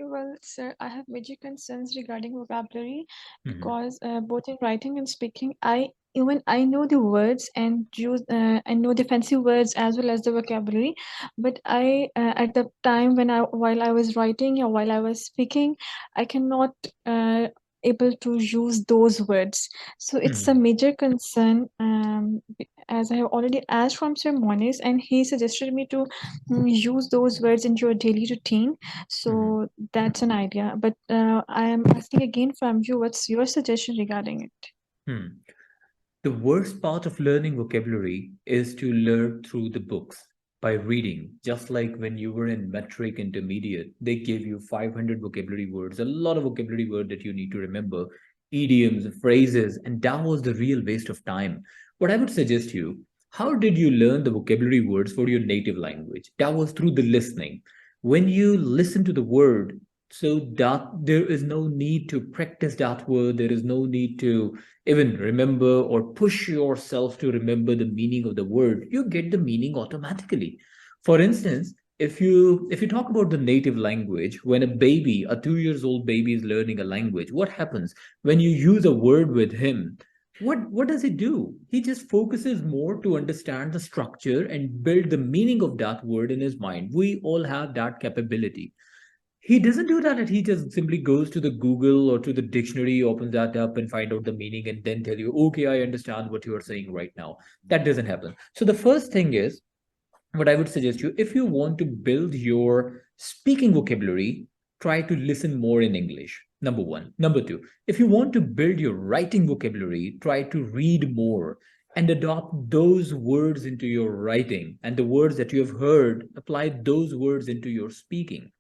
Well, sir, I have major concerns regarding vocabulary Hmm. because both in writing and speaking, I know the words and use I know the fancy words as well as the vocabulary, but I at the time when I while I was writing or while I was speaking, I cannot able to use those words. So it's a Hmm. major concern. As I have already asked from Sir Moniz, and he suggested me to use those words in your daily routine, Hmm. so that's an idea. But I am asking again from you, what's your suggestion regarding it? Hmm. The worst part of learning vocabulary is to learn through the books by reading. Just like when you were in metric intermediate, they gave you 500 vocabulary words, a lot of vocabulary word that you need to remember, idioms, phrases, and that was the real waste of time. What I would suggest you, how did you learn the vocabulary words for your native language? That was through the listening. When you listen to the word, so that there is no need to practice that word, there is no need to even remember or push yourself to remember the meaning of the word. You get the meaning automatically. For instance, if you talk about the native language, when a baby, a 2 years old baby is learning a language, what happens when you use a word with him? What does he do? He just focuses more to understand the structure and build the meaning of that word in his mind. We all have that capability. He doesn't do that. He just simply goes to the Google or to the dictionary, opens that up and find out the meaning and then tell you, okay, I understand what you are saying right now. That doesn't happen. So the first thing is, what I would suggest you, if you want to build your speaking vocabulary, try to listen more in English. Number one. Number two, if you want to build your writing vocabulary, try to read more and adopt those words into your writing, and the words that you have heard, apply those words into your speaking.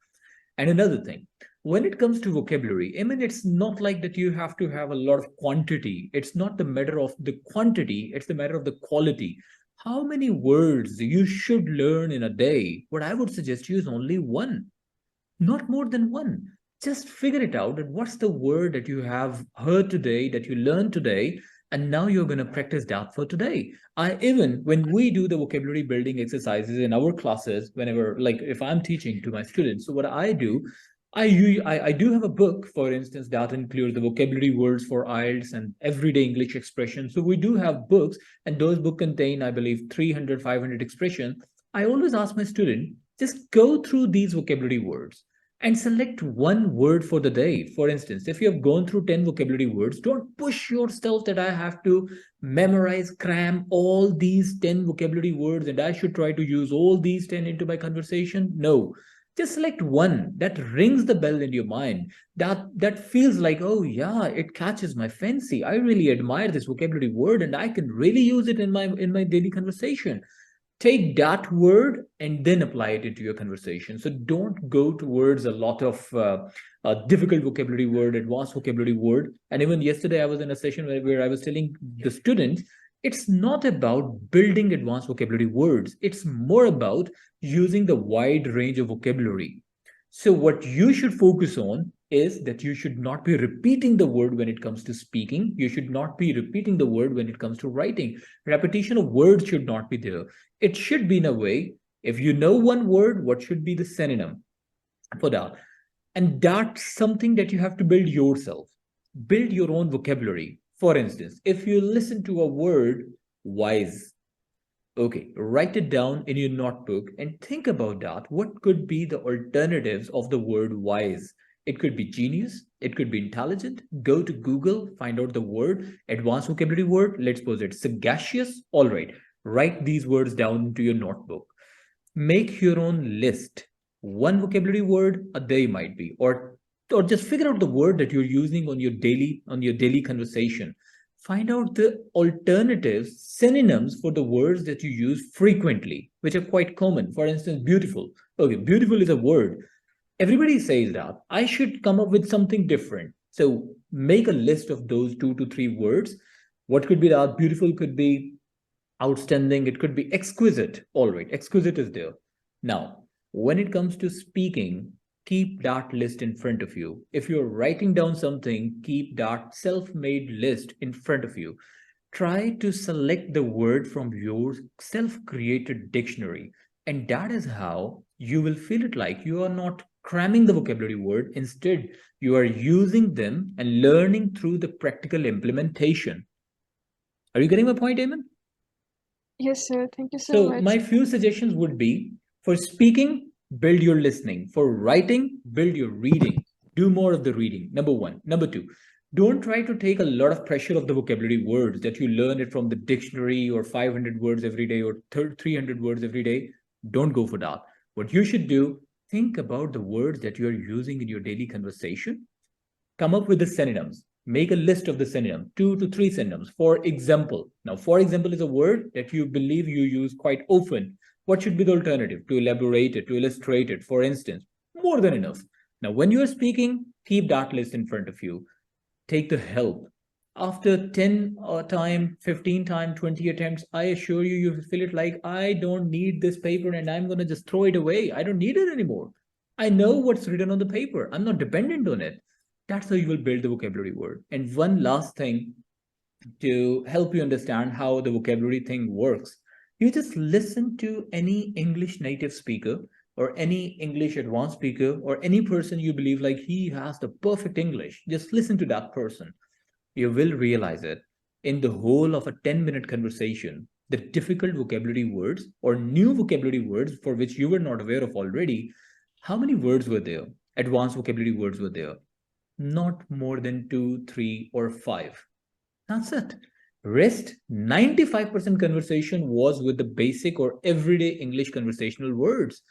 And another thing, when it comes to vocabulary, I mean, it's not like that you have to have a lot of quantity. It's not the matter of the quantity, it's the matter of the quality. How many words you should learn in a day? What I would suggest you is only one, not more than one. Just figure it out that what's the word that you have heard today, that you learned today, and now you're going to practice that for today. I even when we do the vocabulary building exercises in our classes, whenever like if I'm teaching to my students, so what I do, I do have a book, for instance, that includes the vocabulary words for IELTS and everyday English expressions. So we do have books, and those books contain, I believe, 300, 500 expressions. I always ask my student, just go through these vocabulary words and select one word for the day. For instance, if you have gone through 10 vocabulary words, don't push yourself that I have to memorize, cram all these 10 vocabulary words and I should try to use all these 10 into my conversation. No. Just select one that rings the bell in your mind, that feels like, oh yeah, it catches my fancy. I really admire this vocabulary word and I can really use it in my daily conversation. Take that word and then apply it into your conversation. So don't go towards a lot of difficult vocabulary word, advanced vocabulary word. And even yesterday I was in a session where I was telling the students, it's not about building advanced vocabulary words, it's more about using the wide range of vocabulary. So what you should focus on is that you should not be repeating the word when it comes to speaking. You should not be repeating the word when it comes to writing. Repetition of words should not be there. It should be in a way, if you know one word, what should be the synonym for that? And that's something that you have to build yourself. Build your own vocabulary. For instance, if you listen to a word, wise, okay, write it down in your notebook and think about that. What could be the alternatives of the word wise? It could be genius, it could be intelligent. Go to Google, find out the word, advanced vocabulary word. Let's suppose it's sagacious. All right, write these words down into your notebook. Make your own list. One vocabulary word a day might be, or just figure out the word that you're using on your daily conversation. Find out the alternatives, synonyms for the words that you use frequently, which are quite common. For instance, beautiful. Okay, beautiful is a word. Everybody says that. I should come up with something different. So make a list of those 2 to 3 words. What could be that? Beautiful could be outstanding, it could be exquisite. All right, exquisite is there. Now, when it comes to speaking, keep that list in front of you. If you're writing down something, keep that self made list in front of you. Try to select the word from your self created dictionary, and that is how you will feel it like you are not cramming the vocabulary word. Instead, you are using them and learning through the practical implementation. Are you getting my point, Eamon? Yes, sir. Thank you so So, my much. few suggestions would be for speaking, build your listening. For writing, build your reading. Do more of the reading. Number one. Number two, don't try to take a lot of pressure of the vocabulary words that you learn it from the dictionary or 500 words every day or 300 words every day. Don't go for that. What you should do, think about the words that you are using in your daily conversation. Come up with the synonyms. Make a list of the synonyms, 2 to 3 synonyms. For example, now, for example is a word that you believe you use quite often. What should be the alternative? To elaborate it, to illustrate it, for instance, more than enough. Now, when you are speaking, keep that list in front of you. Take the help. After 10 time, 15 time, 20 attempts, I assure you, you feel it like, I don't need this paper and I'm going to just throw it away. I don't need it anymore. I know what's written on the paper. I'm not dependent on it. That's how you will build the vocabulary word. And one last thing to help you understand how the vocabulary thing works, you just listen to any English native speaker or any English advanced speaker or any person you believe like he has the perfect English. Just listen to that person. You will realize it in the whole of a 10-minute conversation. The difficult vocabulary words or new vocabulary words for which you were not aware of already, how many words were there? Advanced vocabulary words were there? Not more than two, three, or five. That's it. Rest 95% conversation was with the basic or everyday English conversational words.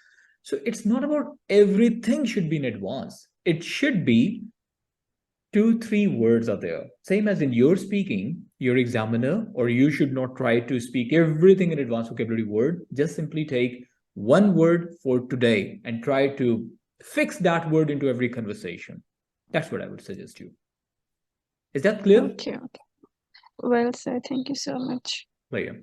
So it's not about everything should be in advance. It should be 2, 3 words are there. Same as in your speaking, your examiner, or you should not try to speak everything in advanced vocabulary word. Just simply take one word for today and try to fix that word into every conversation. That's what I would suggest you. Is that clear? Okay, okay. Well, sir, thank you so much. Clear.